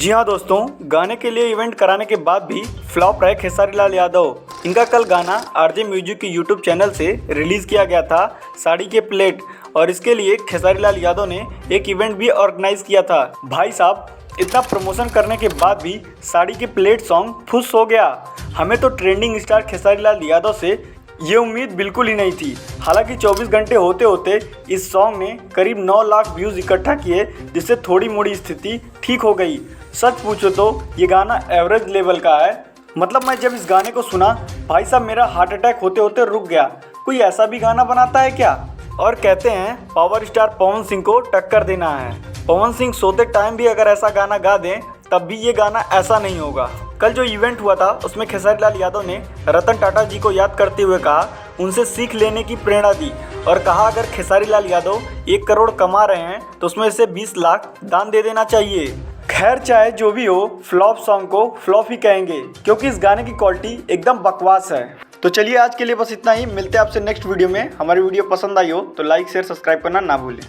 जी हाँ दोस्तों, गाने के लिए इवेंट कराने के बाद भी फ्लॉप रहे खेसारी लाल यादव। इनका कल गाना आरजे म्यूजिक के यूट्यूब चैनल से रिलीज़ किया गया था, साड़ी के प्लेट, और इसके लिए खेसारी लाल यादव ने एक इवेंट भी ऑर्गेनाइज किया था। भाई साहब, इतना प्रमोशन करने के बाद भी साड़ी के प्लेट सॉन्ग फुस हो गया। हमें तो ट्रेंडिंग स्टार खेसारी लाल यादव से ये उम्मीद बिल्कुल ही नहीं थी। हालांकि 24 घंटे होते होते इस सॉन्ग ने करीब 9 लाख व्यूज़ इकट्ठा किए, जिससे थोड़ी मोड़ी स्थिति ठीक हो गई। सच पूछो तो ये गाना एवरेज लेवल का है। मतलब मैं जब इस गाने को सुना, भाई साहब मेरा हार्ट अटैक होते होते रुक गया। कोई ऐसा भी गाना बनाता है क्या? और कहते हैं पावर स्टार पवन सिंह को टक्कर देना है। पवन सिंह सोते टाइम भी अगर ऐसा गाना गा दें तब भी ये गाना ऐसा नहीं होगा। कल जो इवेंट हुआ था उसमें खेसारी लाल यादव ने रतन टाटा जी को याद करते हुए कहा, उनसे सीख लेने की प्रेरणा दी, और कहा अगर खेसारी लाल यादव 1 करोड़ कमा रहे हैं तो उसमें से 20 लाख दान दे देना चाहिए। खैर, चाहे जो भी हो, फ्लॉप सॉन्ग को फ्लॉप ही कहेंगे क्योंकि इस गाने की क्वालिटी एकदम बकवास है। तो चलिए आज के लिए बस इतना ही। मिलते हैं आपसे नेक्स्ट वीडियो में। हमारी वीडियो पसंद आई हो तो लाइक शेयर सब्सक्राइब करना ना भूलें।